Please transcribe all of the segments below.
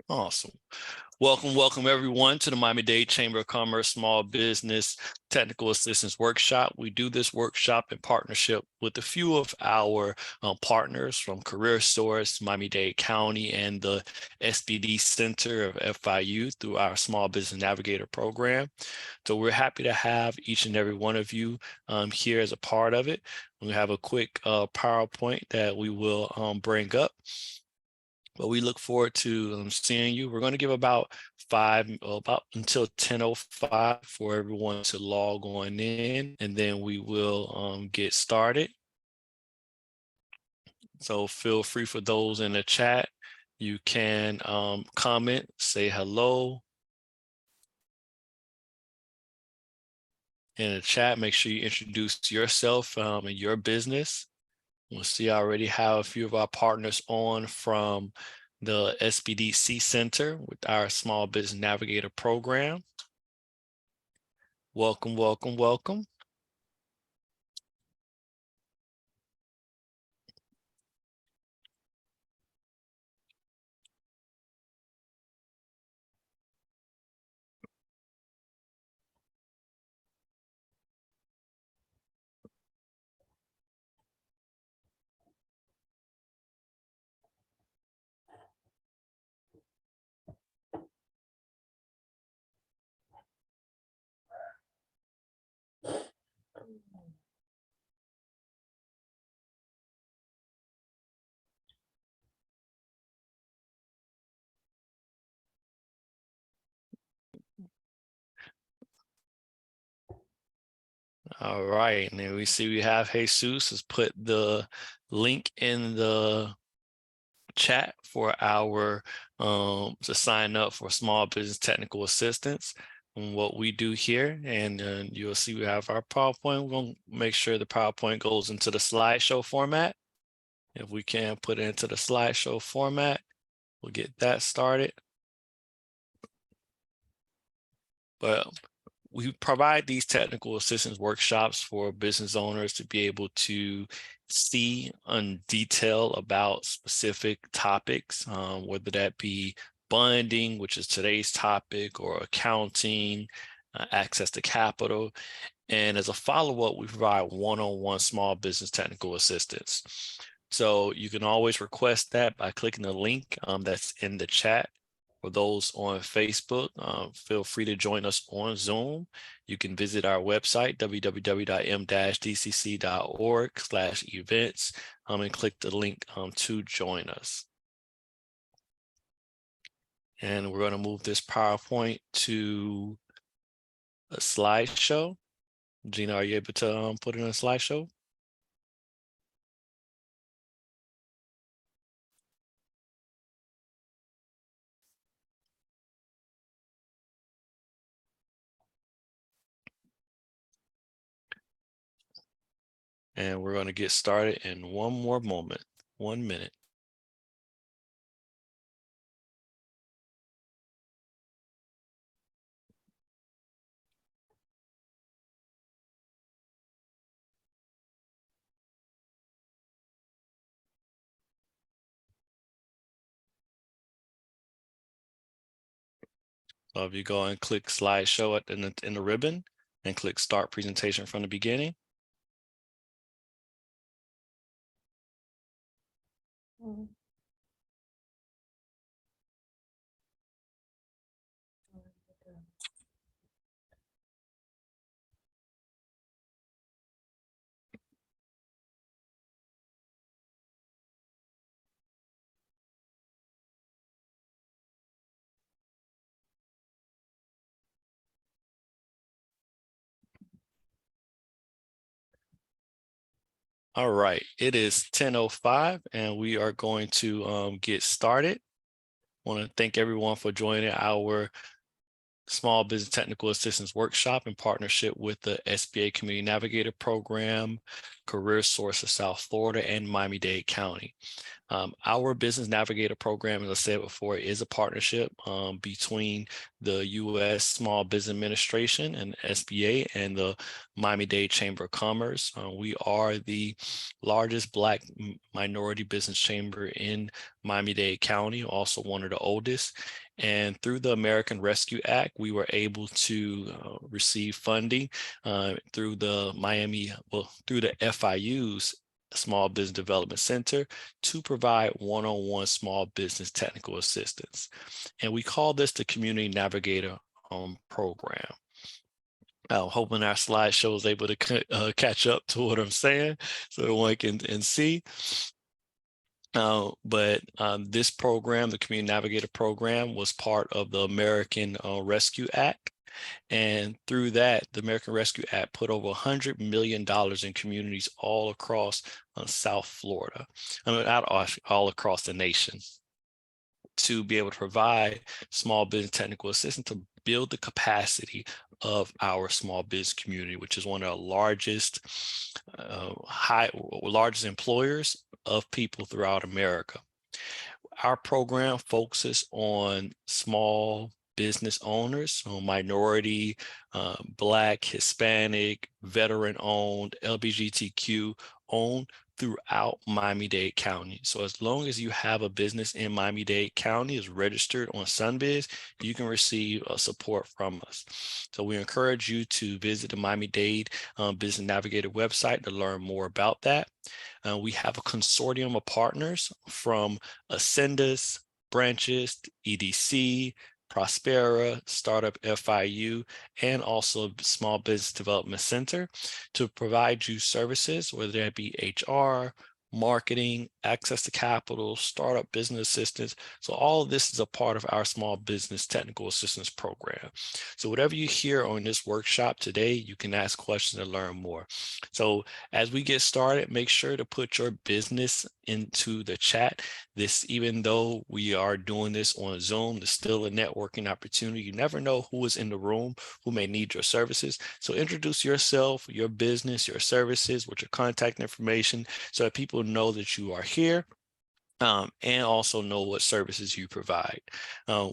Awesome. Welcome everyone to the Miami-Dade Chamber of Commerce Small Business Technical Assistance Workshop. We do this workshop in partnership with a few of our partners from CareerSource, Miami-Dade County, and the SBD Center of FIU through our Small Business Navigator Program. So we're happy to have each and every one of you here as a part of it. We have a quick PowerPoint that we will bring up. But we look forward to seeing you. We're going to give about until 10:05 for everyone to log on in, and then we will get started. So feel free for those in the chat. You can comment, say hello in the chat. Make sure you introduce yourself and your business. We'll see, I already have a few of our partners on from the SBDC Center with our Small Business Navigator Program. Welcome. All right, and then we see we have Jesus has put the link in the chat for our to sign up for small business technical assistance and what we do here. And you'll see we have our PowerPoint. We're going to make sure the PowerPoint goes into the slideshow format. If we can put it into the slideshow format, we'll get that started. But we provide these technical assistance workshops for business owners to be able to see in detail about specific topics, whether that be bonding, which is today's topic, or accounting, access to capital. And as a follow-up, we provide one-on-one small business technical assistance. So you can always request that by clicking the link that's in the chat. For those on Facebook, feel free to join us on Zoom. You can visit our website, www.m-dcc.org/events, and click the link to join us. And we're going to move this PowerPoint to a slideshow. Gina, are you able to put it in a slideshow? And we're going to get started in one more moment, 1 minute. So if you go and click slideshow in the ribbon and click start presentation from the beginning. All right, it is 10:05 and we are going to get started. I want to thank everyone for joining our Small Business Technical Assistance Workshop in partnership with the SBA Community Navigator Program, CareerSource South Florida, and Miami-Dade County. Our Business Navigator Program, as I said before, is a partnership between the U.S. Small Business Administration and SBA and the Miami-Dade Chamber of Commerce. We are the largest Black minority business chamber in Miami-Dade County, also one of the oldest. And through the American Rescue Act, we were able to receive funding through the through the FIU's Small Business Development Center to provide one-on-one small business technical assistance. And we call this the Community Navigator Program. Hoping our slideshow is able to catch up to what I'm saying so everyone can see. But this program, the Community Navigator Program, was part of the American Rescue Act. And through that, the American Rescue Act put over $100 million in communities all across South Florida, all across the nation, to be able to provide small business technical assistance to build the capacity of our small business community, which is one of the largest employers of people throughout America. Our program focuses on small business owners, minority, Black, Hispanic, veteran-owned, LGBTQ-owned throughout Miami-Dade County. So as long as you have a business in Miami-Dade County is registered on SunBiz, you can receive support from us. So we encourage you to visit the Miami-Dade Business Navigator website to learn more about that. We have a consortium of partners from Ascendus, Branches, EDC, Prospera, Startup FIU, and also Small Business Development Center to provide you services, whether that be HR, marketing, access to capital, startup business assistance. So all of this is a part of our Small Business Technical Assistance Program. So whatever you hear on this workshop today, you can ask questions and learn more. So as we get started, make sure to put your business into the chat. Even though we are doing this on Zoom, there's still a networking opportunity. You never know who is in the room who may need your services. So introduce yourself, your business, your services with your contact information so that people know that you are here and also know what services you provide.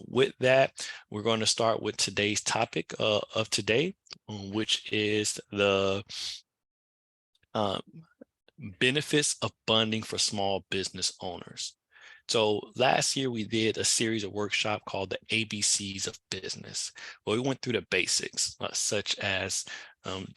With that, we're going to start with today's topic of today, which is the benefits of funding for small business owners. So last year we did a series of workshops called the ABCs of Business, where we went through the basics, such as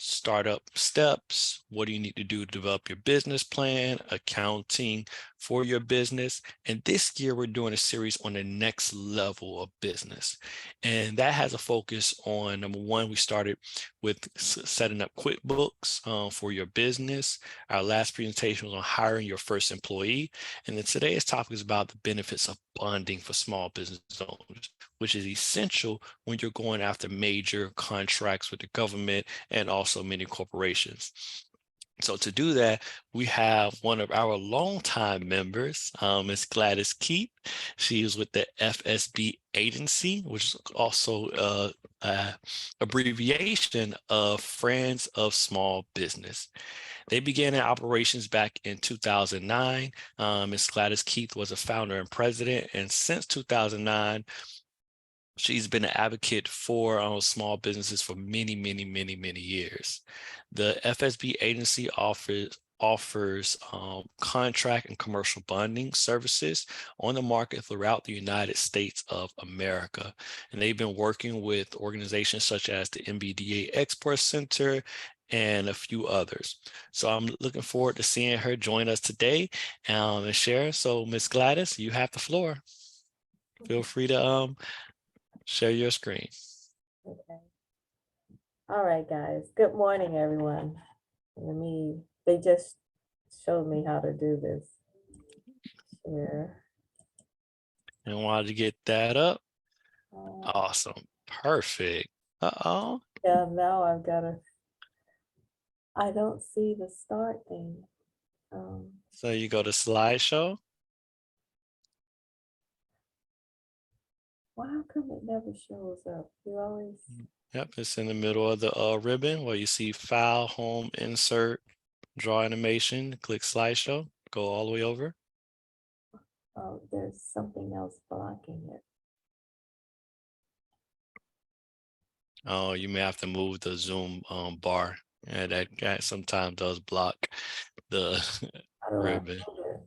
startup steps, what do you need to do to develop your business plan, accounting for your business. And this year we're doing a series on the next level of business. And that has a focus on, number one, we started with setting up QuickBooks for your business. Our last presentation was on hiring your first employee. And then today's topic is about the benefits of bonding for small business owners, which is essential when you're going after major contracts with the government and also many corporations. So to do that, we have one of our longtime members, Ms. Gladys Keith. She is with the FSB agency, which is also abbreviation of Friends of Small Business. They began their operations back in 2009. Ms. Gladys Keith was a founder and president, and since 2009, she's been an advocate for small businesses for many, many, many, many years. The FSB agency offers contract and commercial bonding services on the market throughout the United States of America. And they've been working with organizations such as the MBDA Export Center and a few others. So I'm looking forward to seeing her join us today and share. So Ms. Gladys, you have the floor. Feel free to share your screen. Okay. All right, guys. Good morning, everyone. They just showed me how to do this. Share. And while you get that up, awesome, perfect. Uh-oh. Yeah, now I don't see the start thing. So you go to slideshow. Why come it never shows up? You always, Yep, it's in the middle of the ribbon where you see File, Home, Insert, Draw Animation. Click Slideshow. Go all the way over. oh, there's something else blocking it. Oh, you may have to move the Zoom bar. And that sometimes does block the How do I ribbon. move it?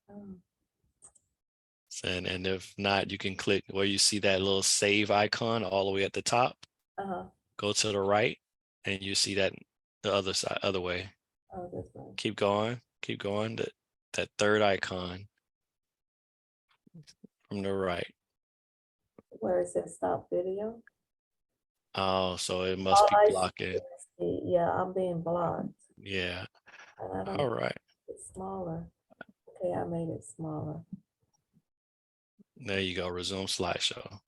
Oh, And if not, you can click where you see that little save icon all the way at the top. uh-huh. Go to the right, and you see that the other side, other way. Oh, this one. Keep going, keep going. That third icon from the right. Where it says stop video. Oh, so it must All be I blocking. see, yeah, I'm being blocked. Yeah. And I don't All right. make it smaller. Okay, I made it smaller. There you go. Resume slideshow.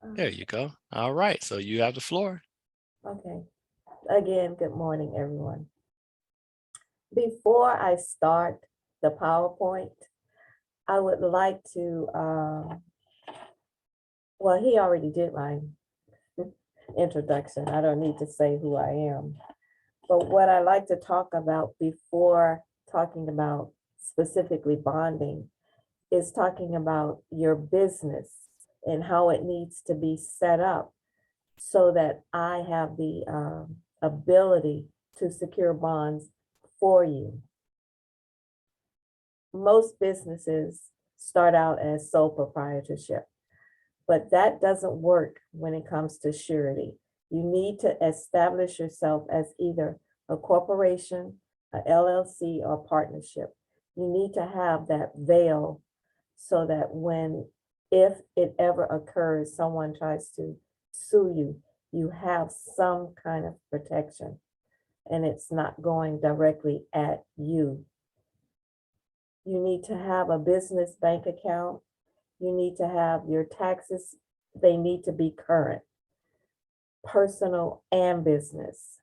Oh, There you go. All right. So you have the floor. okay. Again, good morning, everyone. Before I start the PowerPoint, I would like to, well, he already did my introduction. I don't need to say who I am. But what I like to talk about before talking about specifically bonding is talking about your business and how it needs to be set up so that I have the ability to secure bonds for you. Most businesses start out as sole proprietorship, but that doesn't work when it comes to surety. You need to establish yourself as either a corporation, a LLC, or partnership. You need to have that veil so that if it ever occurs, someone tries to sue you, you have some kind of protection and it's not going directly at you. You need to have a business bank account. You need to have your taxes, they need to be current, personal and business.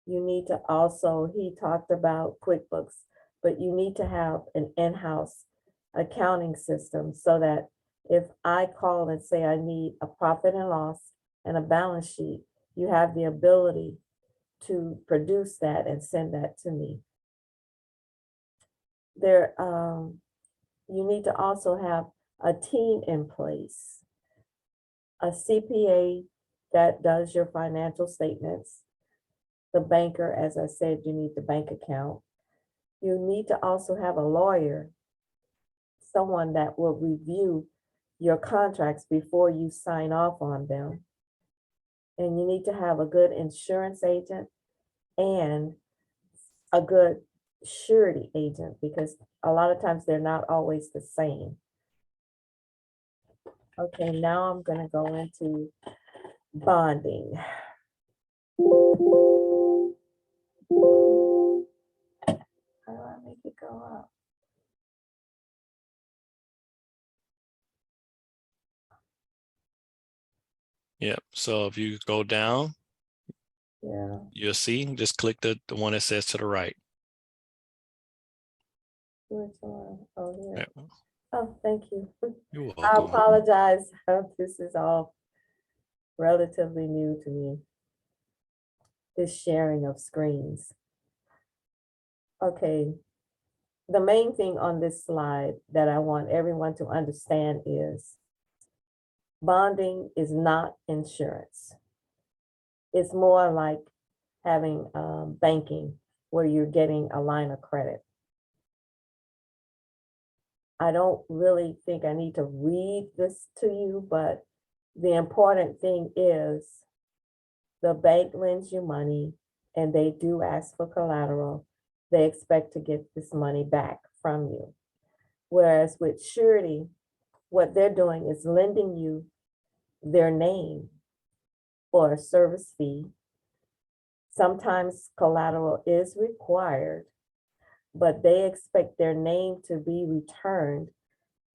You need to also, he talked about QuickBooks, but you need to have an in-house accounting system so that if I call and say I need a profit and loss and a balance sheet, you have the ability to produce that and send that to me. You need to also have a team in place, a CPA that does your financial statements, the banker, as I said, you need the bank account. You need to also have a lawyer, someone that will review your contracts before you sign off on them. And you need to have a good insurance agent and a good surety agent because a lot of times they're not always the same. Okay, now I'm going to go into bonding. How do I make it go up? Yep. So if you go down, Yeah. you'll see, just click the one that says to the right. Which one? Oh, yeah. Yep. Oh, thank you. You're I welcome. apologize. This is all relatively new to me. This sharing of screens. Okay. The main thing on this slide that I want everyone to understand is bonding is not insurance. It's more like having banking where you're getting a line of credit. I don't really think I need to read this to you, but the important thing is the bank lends you money and they do ask for collateral. They expect to get this money back from you. Whereas with surety, what they're doing is lending you their name for a service fee. Sometimes collateral is required, but they expect their name to be returned.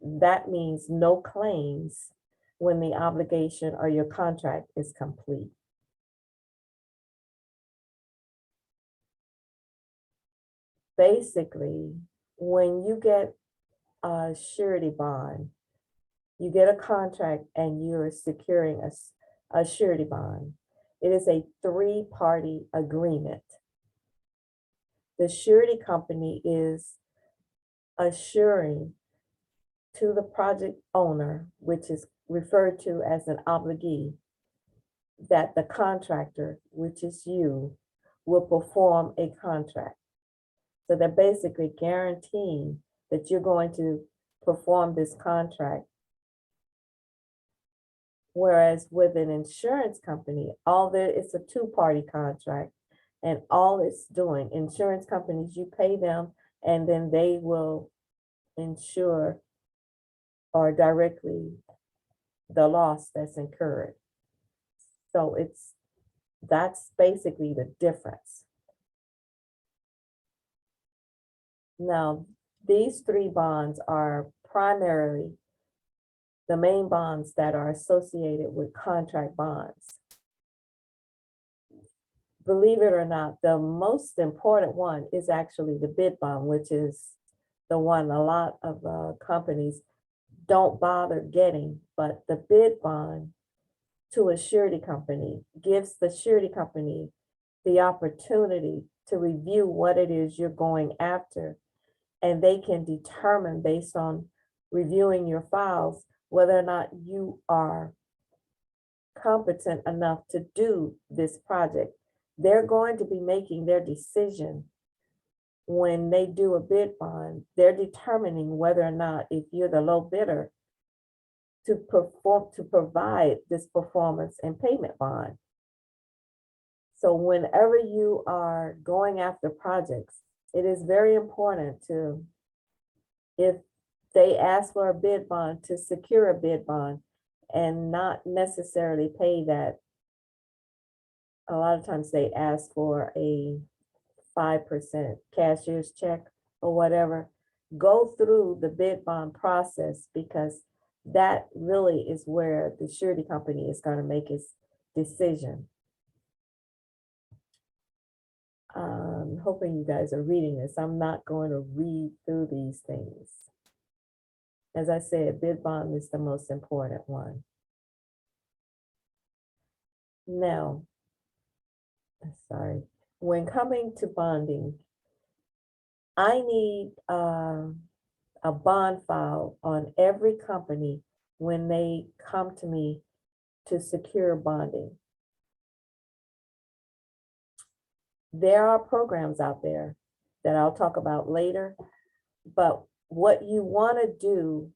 That means no claims when the obligation or your contract is complete. Basically, when you get a surety bond. You get a contract and you're securing a surety bond. It is a three-party agreement. The surety company is assuring to the project owner, which is referred to as an obligee, that the contractor, which is you, will perform a contract. So they're basically guaranteeing that you're going to perform this contract. Whereas with an insurance company, it's a two-party contract, and all it's doing, insurance companies, you pay them and then they will insure or directly the loss that's incurred. So that's basically the difference. Now, these three bonds are primarily the main bonds that are associated with contract bonds. Believe it or not, the most important one is actually the bid bond, which is the one a lot of companies don't bother getting. But the bid bond to a surety company gives the surety company the opportunity to review what it is you're going after, and they can determine based on reviewing your files whether or not you are competent enough to do this project. They're going to be making their decision when they do a bid bond. They're determining whether or not, if you're the low bidder, to provide this performance and payment bond. So whenever you are going after projects, it is very important to, if they ask for a bid bond, to secure a bid bond and not necessarily pay that. A lot of times they ask for a 5% cashier's check or whatever. Go through the bid bond process, because that really is where the surety company is going to make its decision. I'm hoping you guys are reading this. I'm not going to read through these things. As I said, bid bond is the most important one. Now, when coming to bonding, I need a bond file on every company when they come to me to secure bonding. There are programs out there that I'll talk about later, but what you want to do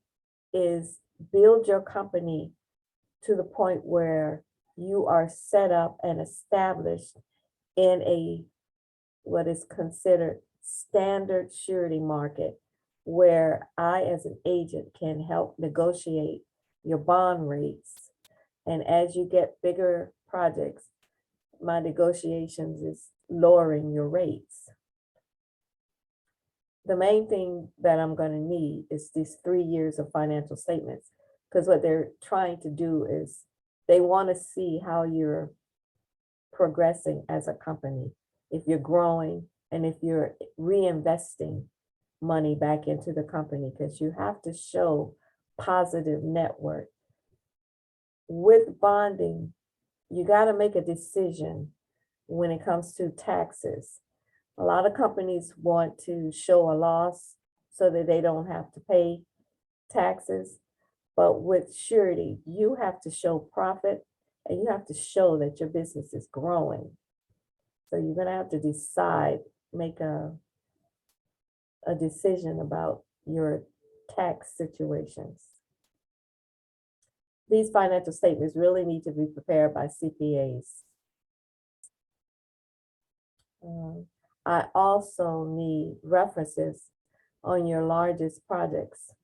is build your company to the point where you are set up and established in what is considered standard surety market, where I, as an agent, can help negotiate your bond rates. And as you get bigger projects, my negotiations is lowering your rates. The main thing that I'm going to need is these 3 years of financial statements, because what they're trying to do is they want to see how you're progressing as a company, if you're growing and if you're reinvesting money back into the company, because you have to show positive net worth. With bonding, you got to make a decision when it comes to taxes. A lot of companies want to show a loss so that they don't have to pay taxes. But with surety, you have to show profit and you have to show that your business is growing. So you're going to have to decide, make a decision about your tax situations. These financial statements really need to be prepared by CPAs. I also need references on your largest projects.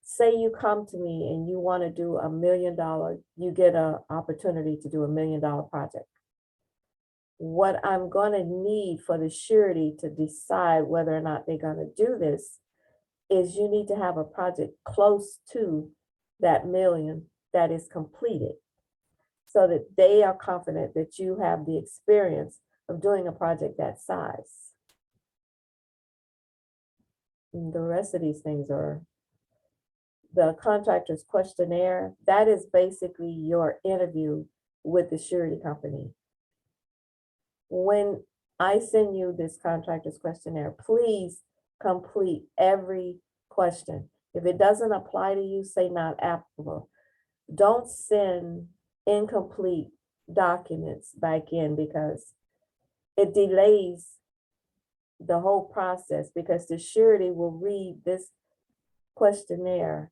Say you come to me and you want to do $1 million, you get an opportunity to do $1 million project. What I'm going to need for the surety to decide whether or not they're going to do this is you need to have a project close to that million that is completed, so that they are confident that you have the experience of doing a project that size. the rest of these things are the contractor's questionnaire. That is basically your interview with the surety company. When I send you this contractor's questionnaire, please complete every question. If it doesn't apply to you, say not applicable. Don't send incomplete documents back in because it delays the whole process, because the surety will read this questionnaire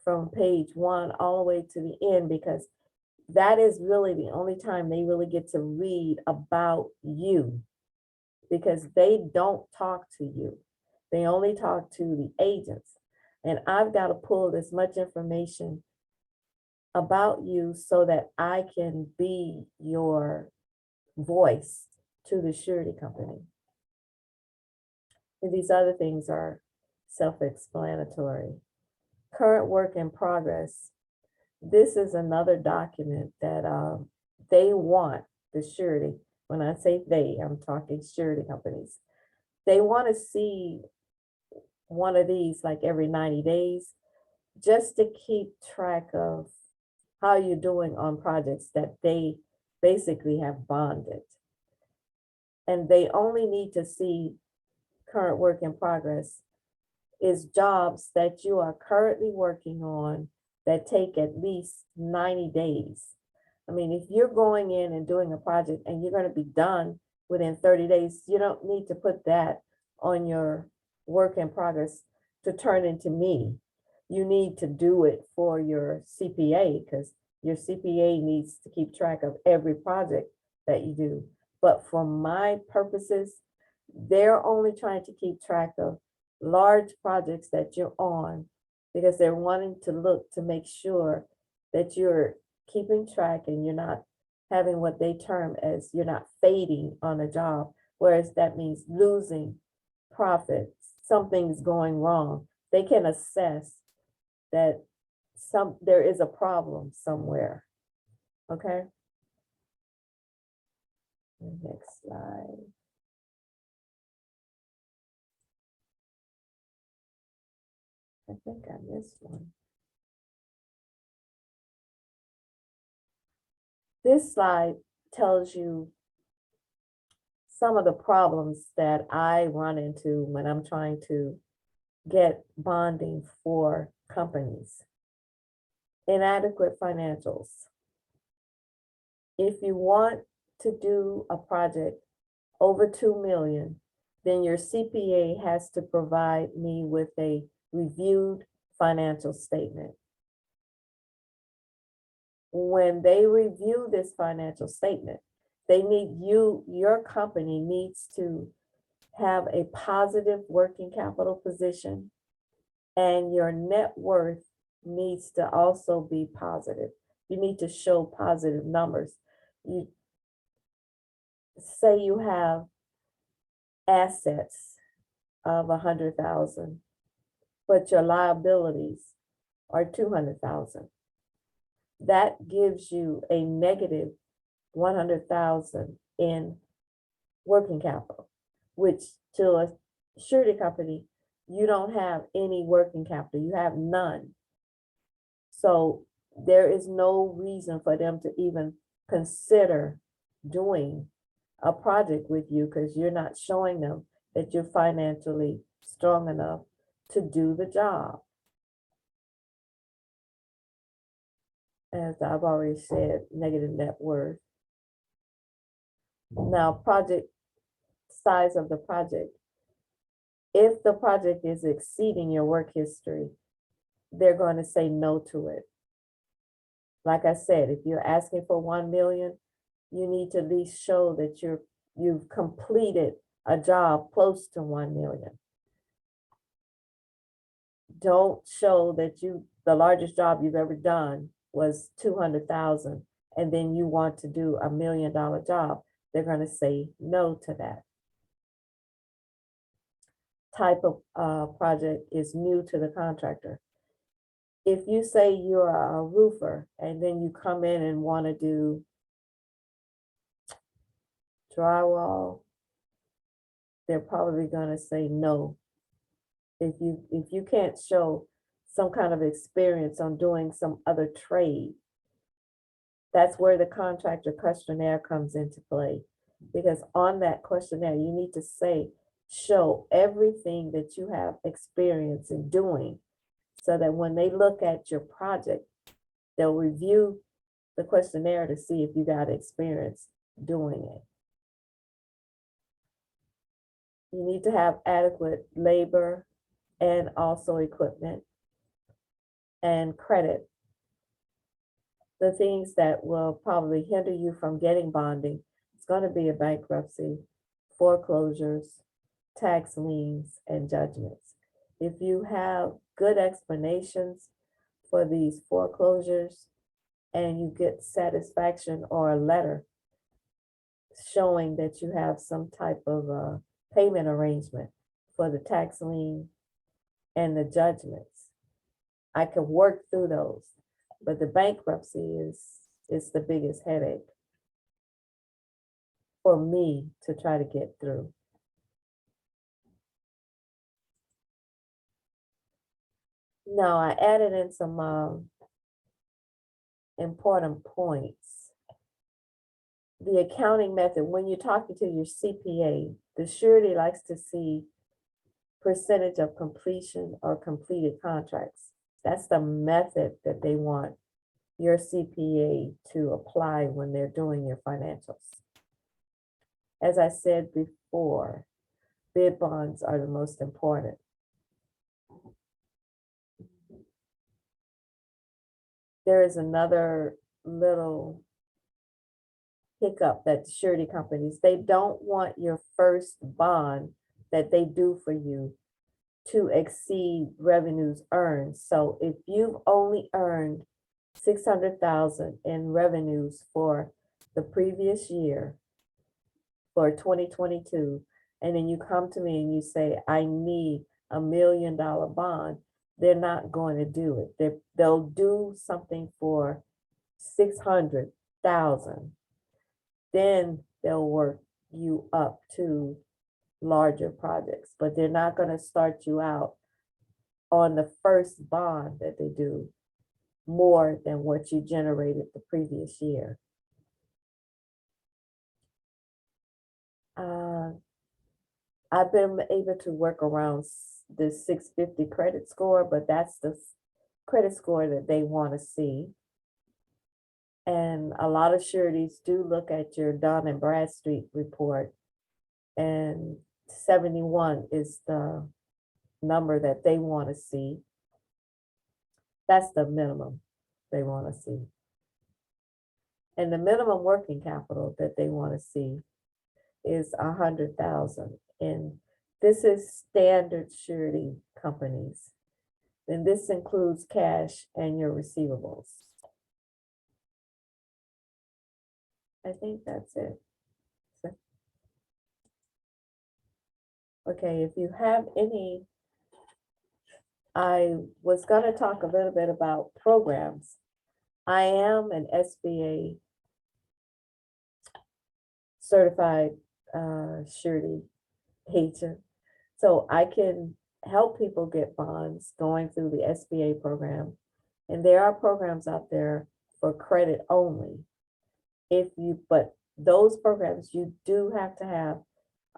from page 1 all the way to the end, because that is really the only time they really get to read about you, because they don't talk to you. They only talk to the agents. And I've got to pull as much information about you so that I can be your voice to the surety company. And these other things are self-explanatory. Current work in progress. This is another document that they want, the surety. When I say they, I'm talking surety companies. They want to see one of these like every 90 days, just to keep track of how you're doing on projects that they basically have bonded. And they only need to see current work in progress is jobs that you are currently working on that take at least 90 days. I mean, if you're going in and doing a project and you're going to be done within 30 days, you don't need to put that on your work in progress to turn into me. You need to do it for your CPA, because your CPA needs to keep track of every project that you do. But for my purposes, they're only trying to keep track of large projects that you're on, because they're wanting to look to make sure that you're keeping track and you're not having what they term as you're not fading on a job, whereas that means losing profits, something's going wrong. They can assess that there is a problem somewhere. Okay. Next slide. I think I missed one. This slide tells you some of the problems that I run into when I'm trying to get bonding for companies. Inadequate financials. If you want to do a project over 2 million, then your CPA has to provide me with a reviewed financial statement. When they review this financial statement, they need your company needs to have a positive working capital position, and your net worth needs to also be positive. You need to show positive numbers. You say you have assets of 100,000, but your liabilities are 200,000. That gives you a negative 100,000 in working capital, which to a surety company, you don't have any working capital, you have none. So there is no reason for them to even consider doing a project with you, because you're not showing them that you're financially strong enough to do the job. As I've already said, negative net worth. Now, project size of the project. If the project is exceeding your work history, they're going to say no to it. Like I said, if you're asking for 1 million, you need to at least show that you've completed a job close to 1 million. Don't show that the largest job you've ever done was 200,000, and then you want to do $1 million job. They're going to say no to that. Type of project is new to the contractor. If you say you're a roofer and then you come in and want to do drywall, they're probably going to say no. If you can't show some kind of experience on doing some other trade, that's where the contractor questionnaire comes into play. Because on that questionnaire, you need to show everything that you have experience in doing, so that when they look at your project, they'll review the questionnaire to see if you got experience doing it. You need to have adequate labor and also equipment and credit. The things that will probably hinder you from getting bonding, it's going to be a bankruptcy, foreclosures, tax liens, and judgments. If you have good explanations for these foreclosures and you get satisfaction or a letter showing that you have some type of payment arrangement for the tax lien and the judgments, I could work through those. But the bankruptcy is the biggest headache for me to try to get through. Now, I added in some important points. The accounting method, when you're talking to your CPA, the surety likes to see percentage of completion or completed contracts. That's the method that they want your CPA to apply when they're doing your financials. As I said before, bid bonds are the most important. There is another little hiccup that surety companies, they don't want your first bond that they do for you to exceed revenues earned. So if you've only earned $600,000 in revenues for the previous year, for 2022, and then you come to me and you say, I need $1 million bond, they're not going to do it. They'll do something for $600,000. Then they'll work you up to larger projects, but they're not going to start you out on the first bond that they do more than what you generated the previous year. I've been able to work around the 650 credit score, but that's the credit score that they want to see. And a lot of sureties do look at your Dun and Bradstreet report, and 71 is the number that they want to see. That's the minimum they want to see. And the minimum working capital that they want to see is 100,000. And this is standard surety companies. And this includes cash and your receivables. I think that's it. Okay, if you have any, I was going to talk a little bit about programs. I am an SBA certified surety agent, so I can help people get bonds going through the SBA program. And there are programs out there for credit only. But those programs, you do have to have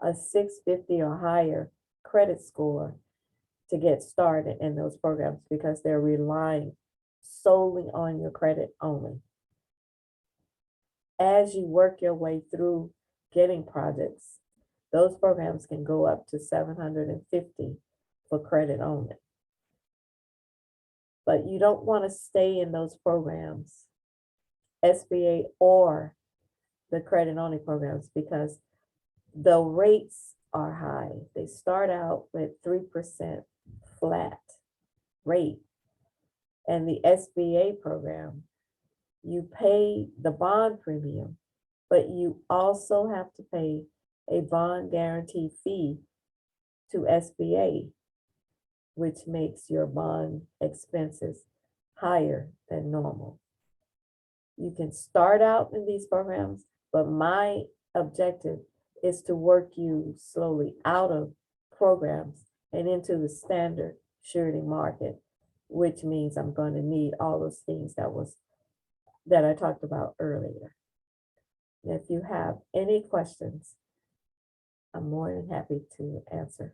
a 650 or higher credit score to get started in those programs, because they're relying solely on your credit only. As you work your way through getting projects, those programs can go up to 750 for credit only. But you don't want to stay in those programs, SBA or the credit only programs, because the rates are high. They start out with 3% flat rate. And the SBA program, you pay the bond premium, but you also have to pay a bond guarantee fee to SBA, which makes your bond expenses higher than normal. You can start out in these programs, but my objective is to work you slowly out of programs and into the standard surety market, which means I'm going to need all those things that I talked about earlier. If you have any questions, I'm more than happy to answer.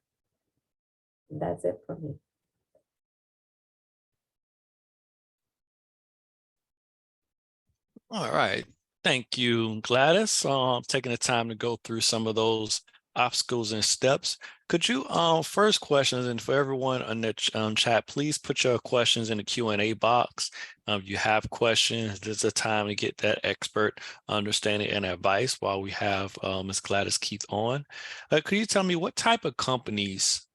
And that's it for me. All right. Thank you, Gladys. Taking the time to go through some of those obstacles and steps. Could you, first questions, and for everyone on the chat, please put your questions in the Q&A box. If you have questions, this is a time to get that expert understanding and advice while we have Ms. Gladys Keith on. Could you tell me what type of companies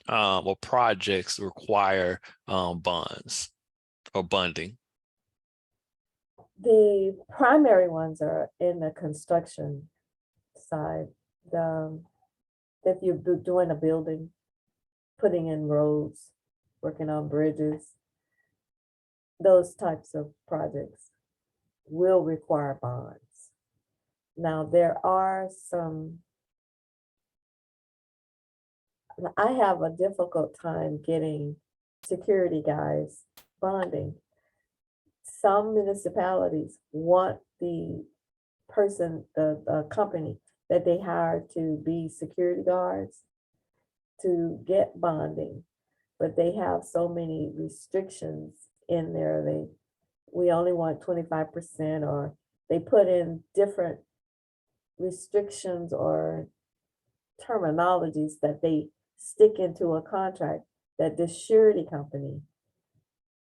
or projects require bonds or bonding? The primary ones are in the construction side. If you're doing a building, putting in roads, working on bridges, those types of projects will require bonds. Now, there are some, I have a difficult time getting security guys bonding. Some municipalities want the person, the company that they hire to be security guards to get bonding, but they have so many restrictions in there. We only want 25%, or they put in different restrictions or terminologies that they stick into a contract that the surety company,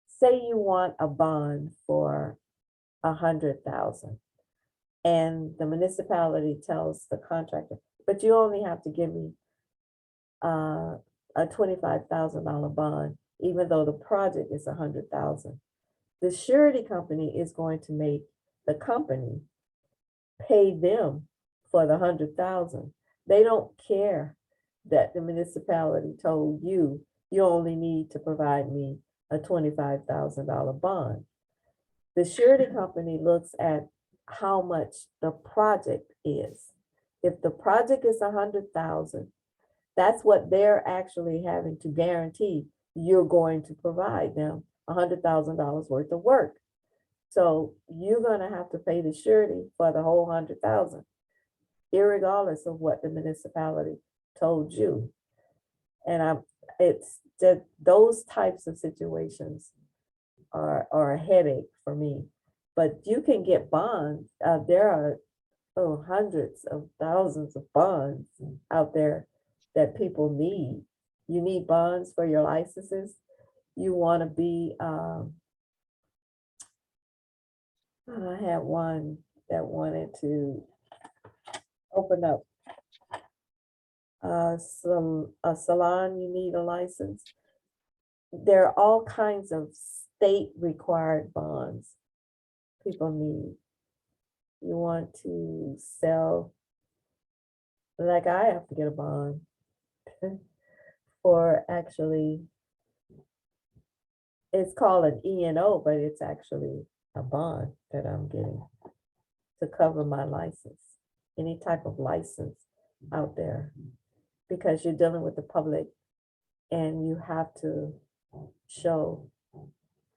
say you want a bond for 100,000. And the municipality tells the contractor, but you only have to give me a $25,000 bond, even though the project is 100,000. The surety company is going to make the company pay them for the 100,000. They don't care that the municipality told you, you only need to provide me a $25,000 bond. The surety company looks at how much the project is. If the project is 100,000, that's what they're actually having to guarantee you're going to provide them $100,000 worth of work. So you're going to have to pay the surety for the whole 100,000, irregardless of what the municipality told you. And it's that those types of situations are a headache for me. But you can get bonds. There are hundreds of thousands of bonds out there that people need. You need bonds for your licenses. You want to be, I had one that wanted to open up a salon, you need a license. There are all kinds of state required bonds people need. You want to sell, like I have to get a bond for actually, it's called an E&O, but it's actually a bond that I'm getting to cover my license, any type of license out there, because you're dealing with the public and you have to show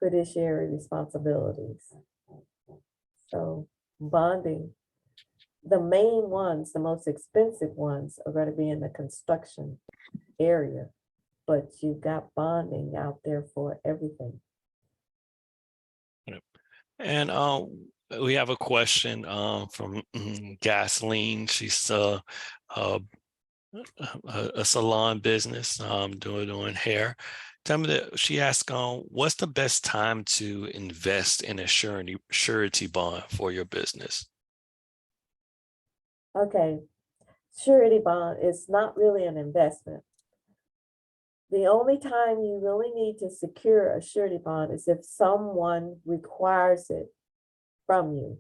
fiduciary responsibilities. So bonding, the main ones, the most expensive ones are going to be in the construction area, but you got bonding out there for everything. And we have a question from Gasoline. She's a salon business doing hair. Tell me that she asked, what's the best time to invest in a surety bond for your business? Okay, surety bond is not really an investment. The only time you really need to secure a surety bond is if someone requires it from you.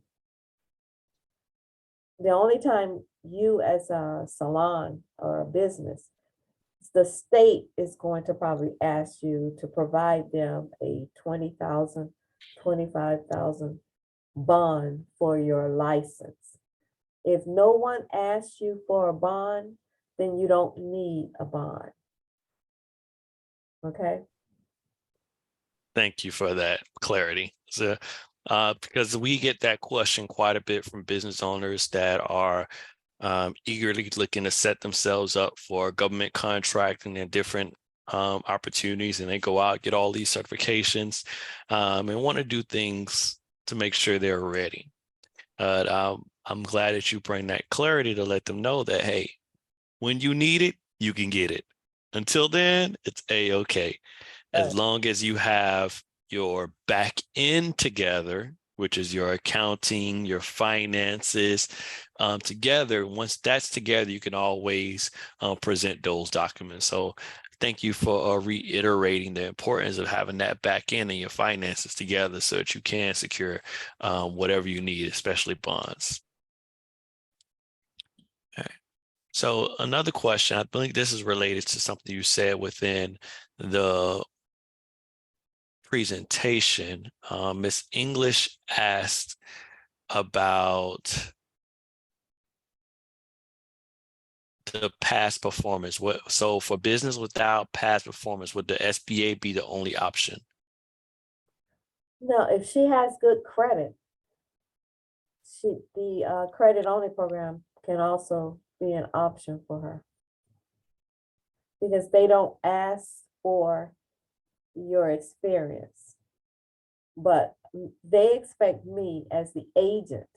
The only time you as a salon or a business, the state is going to probably ask you to provide them a $20,000, $25,000 bond for your license. If no one asks you for a bond, then you don't need a bond. Okay. Thank you for that clarity. So, because we get that question quite a bit from business owners that are eagerly looking to set themselves up for government contracting and different opportunities, and they go out, get all these certifications, and want to do things to make sure they're ready. I'm glad that you bring that clarity to let them know that, hey, when you need it, you can get it. Until then, it's A-okay. As Right. long as you have your back end together, which is your accounting, your finances together. Once that's together, you can always present those documents. So thank you for reiterating the importance of having that back end and your finances together so that you can secure whatever you need, especially bonds. Okay. So another question, I believe this is related to something you said within the presentation. Ms. English asked about the past performance. So for business without past performance, would the SBA be the only option? No, if she has good credit, the credit only program can also be an option for her, because they don't ask for your experience, but they expect me as the agent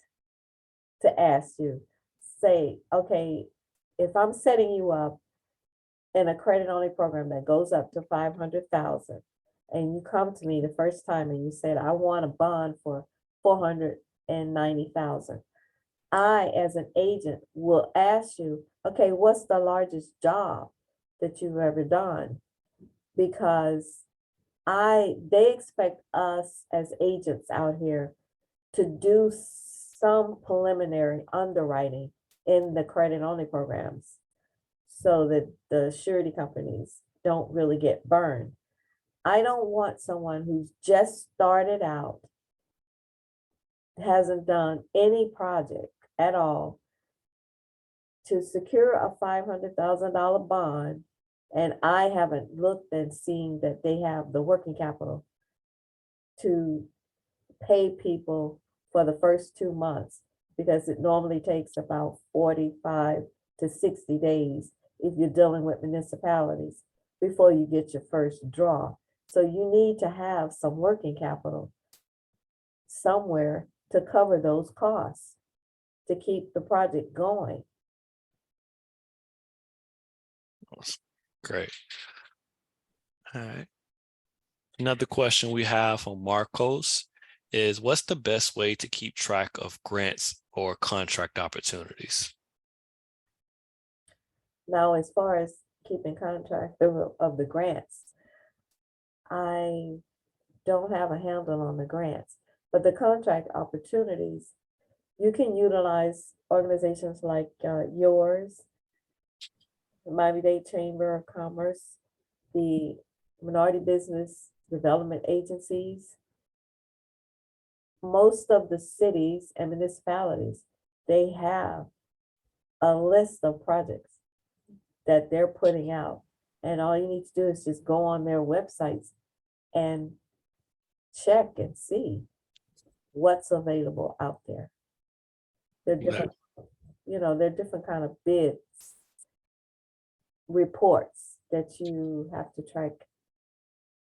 to ask you, say, okay, if I'm setting you up in a credit only program that goes up to 500,000, and you come to me the first time and you said, I want a bond for 490,000. I, as an agent, will ask you, okay, what's the largest job that you've ever done? Because they expect us as agents out here to do some preliminary underwriting in the credit only programs so that the surety companies don't really get burned. I don't want someone who's just started out, hasn't done any project at all, to secure a $500,000 bond, and I haven't looked and seen that they have the working capital to pay people for the first 2 months, because it normally takes about 45 to 60 days if you're dealing with municipalities before you get your first draw. So you need to have some working capital somewhere to cover those costs to keep the project going. Great. All right. Another question we have from Marcos is, what's the best way to keep track of grants or contract opportunities? Now, as far as keeping contract of the grants, I don't have a handle on the grants, but the contract opportunities, you can utilize organizations like yours, the Miami-Dade Chamber of Commerce, the minority business development agencies. Most of the cities and municipalities, they have a list of projects that they're putting out. And all you need to do is just go on their websites and check and see what's available out there. They're different, they're different kind of bids, reports that you have to track.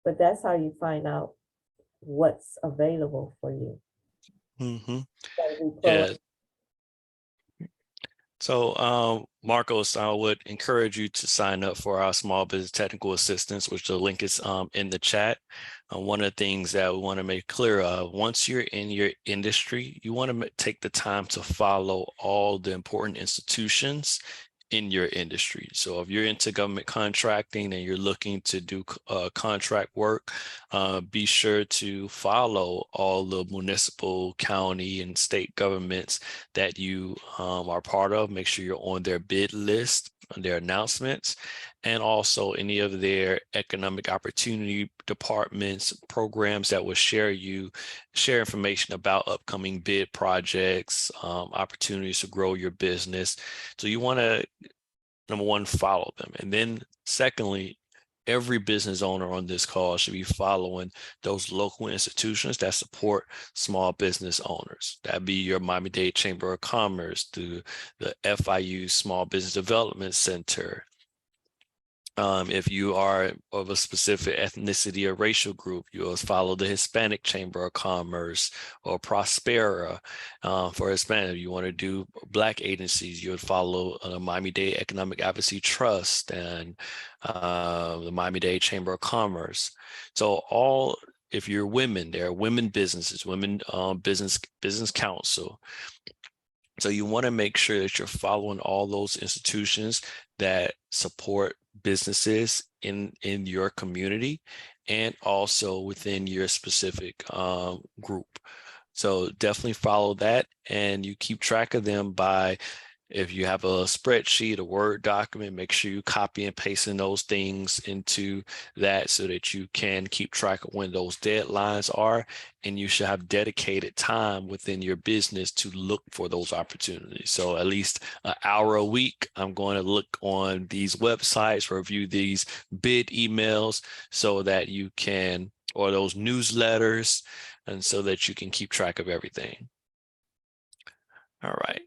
But that's how you find out what's available for you. Mm-hmm. So Yeah. So, Marcos, I would encourage you to sign up for our small business technical assistance, which the link is in the chat. One of the things that we want to make clear of, once you're in your industry, you want to take the time to follow all the important institutions in your industry. So if you're into government contracting and you're looking to do contract work, be sure to follow all the municipal, county, and state governments that you are part of. Make sure you're on their bid list, on their announcements, and also any of their economic opportunity departments, programs that will share information about upcoming bid projects, opportunities to grow your business. So you want to, number one, follow them. And then secondly, every business owner on this call should be following those local institutions that support small business owners. That'd be your Miami-Dade Chamber of Commerce, the FIU Small Business Development Center. If you are of a specific ethnicity or racial group, you'll follow the Hispanic Chamber of Commerce or Prospera for Hispanic. If you want to do Black agencies, you would follow the Miami-Dade Economic Advocacy Trust and the Miami-Dade Chamber of Commerce. So if you're women, there are women businesses, women business council. So you want to make sure that you're following all those institutions that support businesses in your community and also within your specific group. So definitely follow that, and you keep track of them by, if you have a spreadsheet, a Word document, make sure you copy and paste in those things into that so that you can keep track of when those deadlines are, and you should have dedicated time within your business to look for those opportunities. So at least an hour a week, I'm going to look on these websites, review these bid emails so that you can, or those newsletters, and so that you can keep track of everything. All right.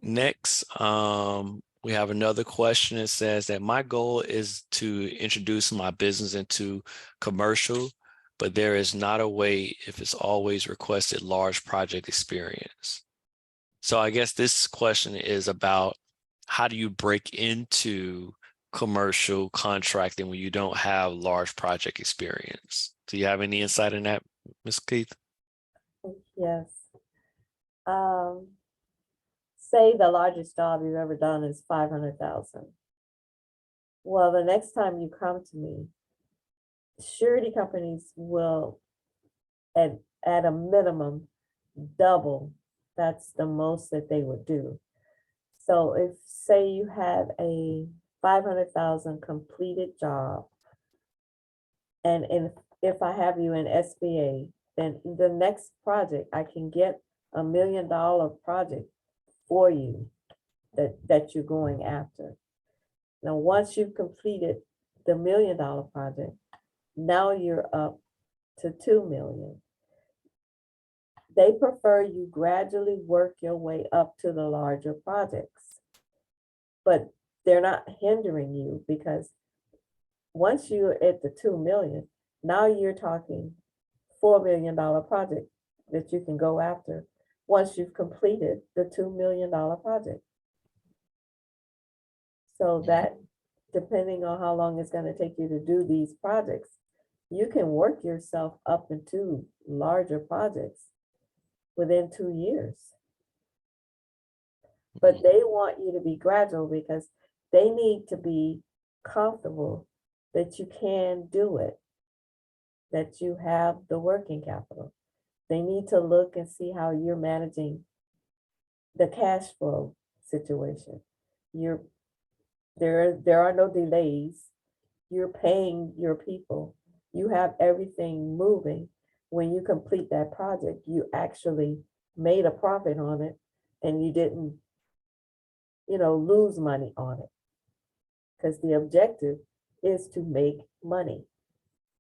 Next, we have another question. It says that my goal is to introduce my business into commercial, but there is not a way if it's always requested large project experience. So I guess this question is about, how do you break into commercial contracting when you don't have large project experience? Do you have any insight in that, Ms. Keith? Yes. Say the largest job you've ever done is $500,000. Well, the next time you come to me, surety companies will, at a minimum, double. That's the most that they would do. So if, say you have a $500,000 completed job, and if I have you in SBA, then the next project, I can get $1 million project for you that you're going after. Now, once you've completed the $1 million project, now you're up to 2 million. They prefer you gradually work your way up to the larger projects, but they're not hindering you, because once you're at the 2 million, now you're talking $4 million project that you can go after once you've completed the $2 million project. So that, depending on how long it's going to take you to do these projects, you can work yourself up into larger projects within 2 years. But they want you to be gradual, because they need to be comfortable that you can do it, that you have the working capital. They need to look and see how you're managing the cash flow situation. There are no delays. You're paying your people. You have everything moving. When you complete that project, you actually made a profit on it, and you didn't, lose money on it, because the objective is to make money.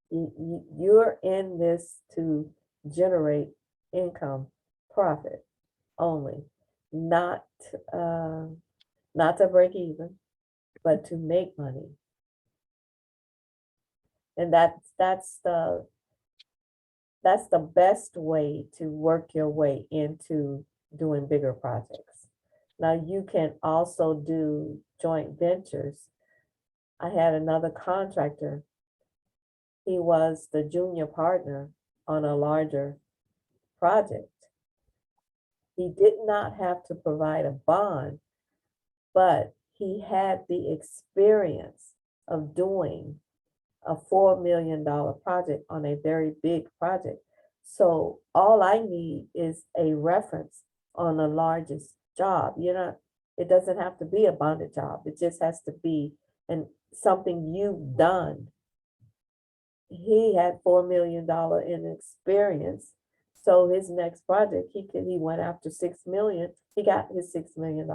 You're in this to generate income, profit only, not to break even, but to make money. And that's the best way to work your way into doing bigger projects. Now, you can also do joint ventures. I had another contractor. He was the junior partner on a larger project. He did not have to provide a bond, but he had the experience of doing a $4 million project on a very big project. So all I need is a reference on the largest job. It doesn't have to be a bonded job. It just has to be something you've done. He had $4 million in experience. So his next project, he went after 6 million. He got his $6 million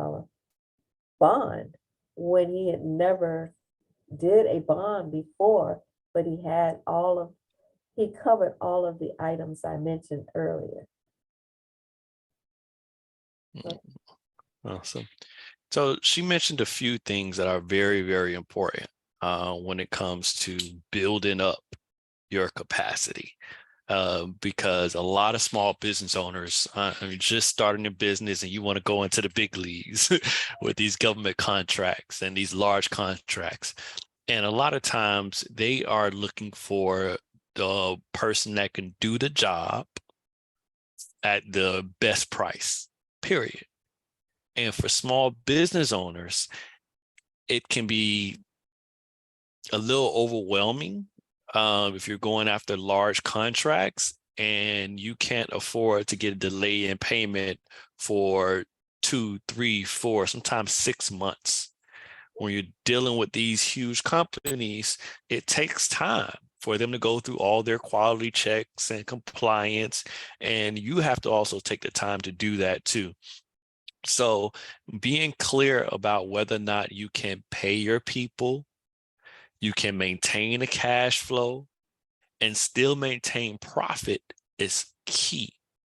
bond when he had never did a bond before, but he covered all of the items I mentioned earlier. Awesome. So she mentioned a few things that are very, very important when it comes to building up your capacity. Because a lot of small business owners are just starting a business and you want to go into the big leagues with these government contracts and these large contracts. And a lot of times they are looking for the person that can do the job at the best price, period. And for small business owners, it can be a little overwhelming if you're going after large contracts and you can't afford to get a delay in payment for 2, 3, 4, sometimes 6 months. When you're dealing with these huge companies, it takes time for them to go through all their quality checks and compliance, and you have to also take the time to do that too. So being clear about whether or not you can pay your people, you can maintain a cash flow, and still maintain profit is key.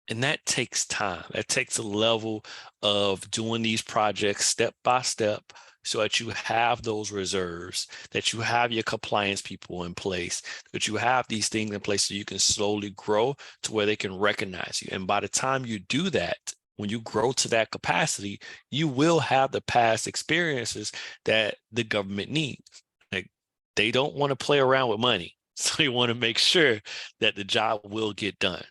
And that takes time. That takes a level of doing these projects step by step so that you have those reserves, that you have your compliance people in place, that you have these things in place so you can slowly grow to where they can recognize you. And by the time you do that, when you grow to that capacity, you will have the past experiences that the government needs. Like, they don't want to play around with money. So they want to make sure that the job will get done.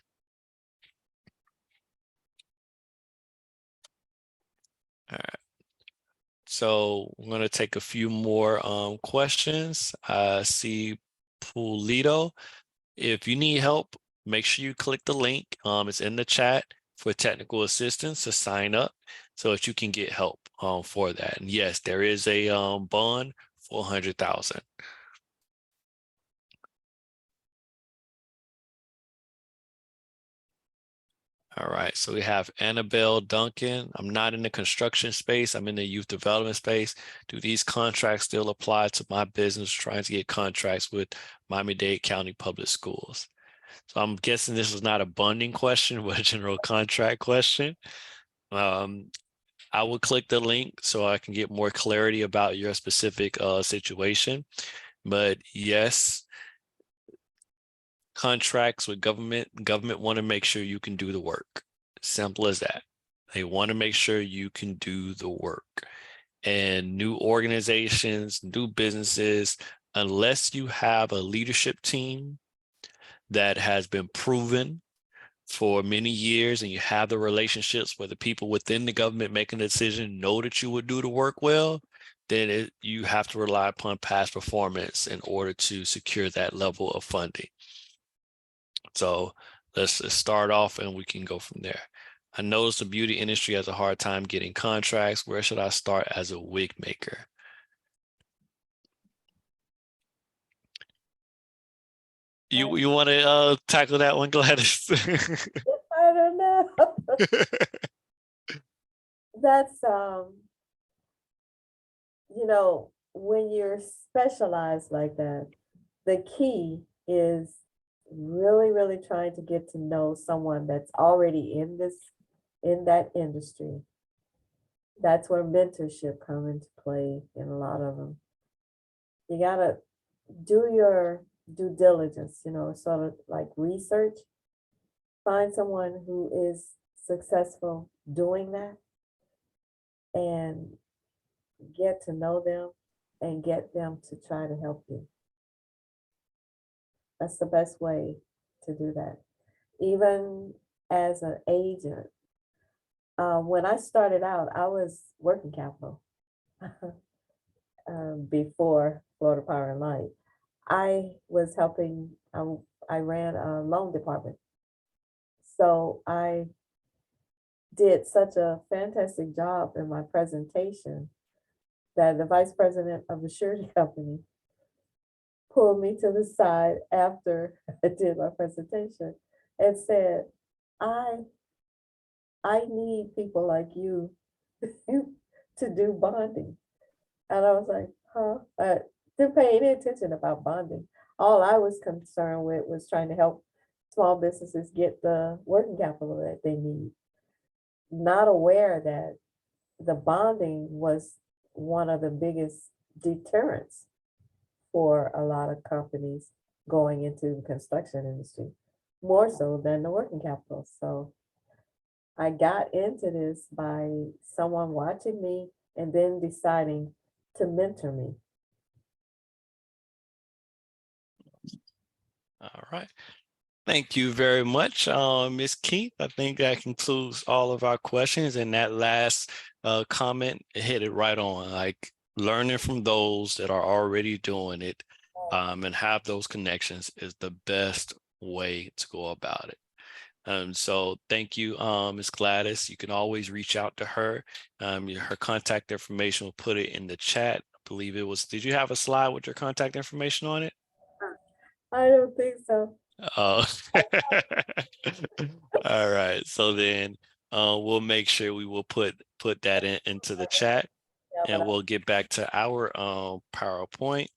All right. So I'm going to take a few more questions. I see Pulito. If you need help, make sure you click the link. It's in the chat for technical assistance to sign up so that you can get help for that. And yes, there is a bond for $100,000. All right, so we have Annabelle Duncan. I'm not in the construction space. I'm in the youth development space. Do these contracts still apply to my business trying to get contracts with Miami-Dade County Public Schools? So I'm guessing this is not a bonding question, but a general contract question. I will click the link so I can get more clarity about your specific situation. But yes, contracts with government want to make sure you can do the work. Simple as that. They want to make sure you can do the work. And new organizations, new businesses, unless you have a leadership team that has been proven for many years and you have the relationships where the people within the government making a decision know that you would do the work well, then you have to rely upon past performance in order to secure that level of funding. So let's just start off and we can go from there. I noticed the beauty industry has a hard time getting contracts. Where should I start as a wig maker? You want to tackle that one, Gladys? I don't know. That's, when you're specialized like that, the key is really, really trying to get to know someone that's already in that industry. That's where mentorship come into play in a lot of them. You gotta do your due diligence, sort of like research. Find someone who is successful doing that and get to know them and get them to try to help you. That's the best way to do that. Even as an agent, when I started out, I was working capital before Florida Power and Light. I was helping, I ran a loan department. So I did such a fantastic job in my presentation that the vice president of the surety company pulled me to the side after I did my presentation and said, I need people like you to do bonding. And I was like, huh? didn't pay any attention about bonding. All I was concerned with was trying to help small businesses get the working capital that they need. Not aware that the bonding was one of the biggest deterrents for a lot of companies going into the construction industry, more so than the working capital. So I got into this by someone watching me and then deciding to mentor me. All right. Thank you very much, Ms. Keith. I think that concludes all of our questions. And that last comment hit it right on, like learning from those that are already doing it and have those connections is the best way to go about it. So thank you, Ms. Gladys. You can always reach out to her. Her contact information, we'll put it in the chat. I believe it was, did you have a slide with your contact information on it? I don't think so. Oh, all right. So then we'll make sure we will put that into the chat, Yeah, and but we'll get back to our PowerPoint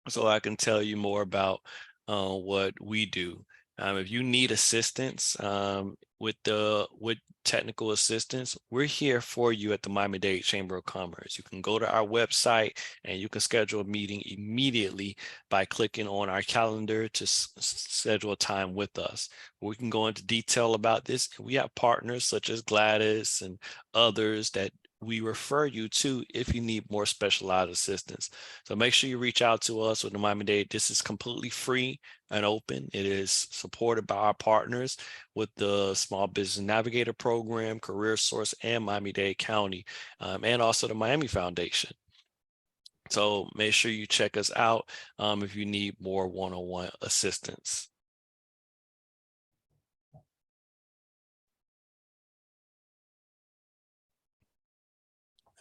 so I can tell you more about what we do. If you need assistance with technical assistance, we're here for you at the Miami-Dade Chamber of Commerce. You can go to our website and you can schedule a meeting immediately by clicking on our calendar to schedule a time with us. We can go into detail about this. We have partners such as Gladys and others that we refer you to if you need more specialized assistance. So make sure you reach out to us with the Miami-Dade. This is completely free and open. It is supported by our partners with the Small Business Navigator Program, CareerSource, and Miami-Dade County, and also the Miami Foundation. So make sure you check us out if you need more one-on-one assistance.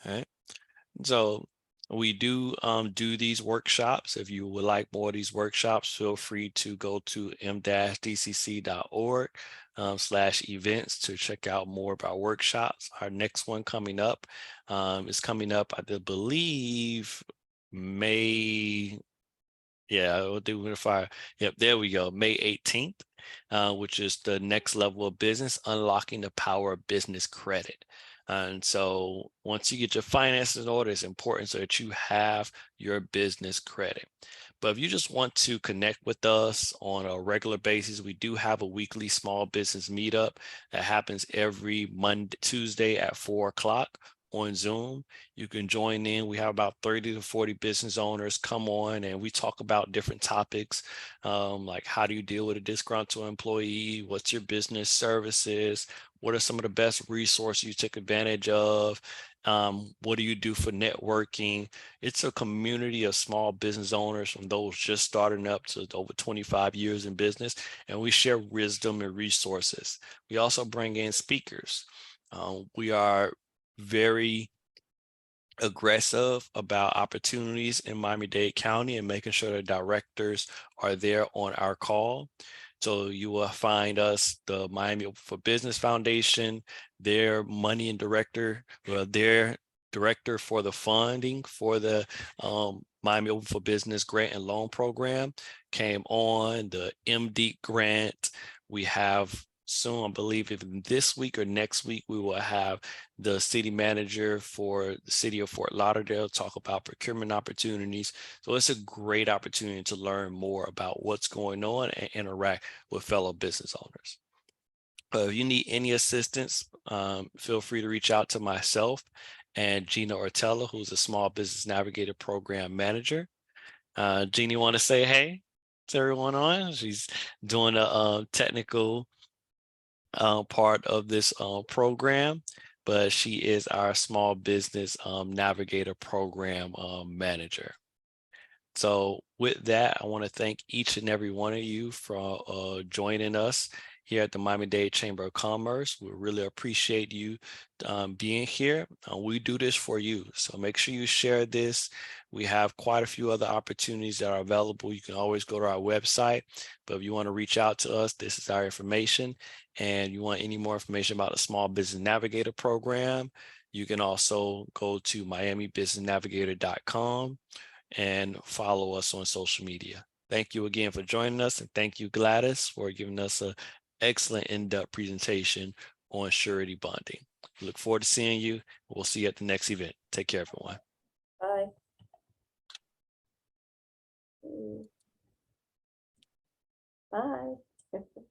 All right. So we do these workshops. If you would like more of these workshops, feel free to go to m-dcc.org/events to check out more of our workshops. Our next one coming up is coming up, I believe, May. Yeah, we'll do it fire. Yep, there we go. May 18th, which is the next level of business, unlocking the power of business credit. And so once you get your finances in order, it's important so that you have your business credit. But if you just want to connect with us on a regular basis, we do have a weekly small business meetup that happens every Tuesday at 4 o'clock on Zoom. You can join in. We have about 30 to 40 business owners come on and we talk about different topics, like how do you deal with a disgruntled employee? What's your business services? What are some of the best resources you took advantage of? What do you do for networking? It's a community of small business owners, from those just starting up to over 25 years in business, and we share wisdom and resources. We also bring in speakers. We are very aggressive about opportunities in Miami-Dade County and making sure the directors are there on our call. So you will find us, the Miami Open for Business Foundation, their money and director, their director for the funding for the Miami Open for Business Grant and Loan Program came on, the MD grant. We have soon, I believe even this week or next week, we will have the city manager for the city of Fort Lauderdale talk about procurement opportunities. So it's a great opportunity to learn more about what's going on and interact with fellow business owners. If you need any assistance, feel free to reach out to myself and Gina Ortella, who's a Small Business Navigator Program Manager. Gina, want to say hey to everyone on? She's doing a technical part of this program, but she is our Small Business Navigator Program Manager. So with that, I want to thank each and every one of you for joining us here at the Miami-Dade Chamber of Commerce. We really appreciate you being here. We do this for you, so make sure you share this. We have quite a few other opportunities that are available. You can always go to our website, but if you want to reach out to us, this is our information. And you want any more information about the Small Business Navigator Program, you can also go to miamibusinessnavigator.com and follow us on social media. Thank you again for joining us, and thank you, Gladys, for giving us an excellent in-depth presentation on surety bonding. We look forward to seeing you. We'll see you at the next event. Take care, everyone. Bye. Bye.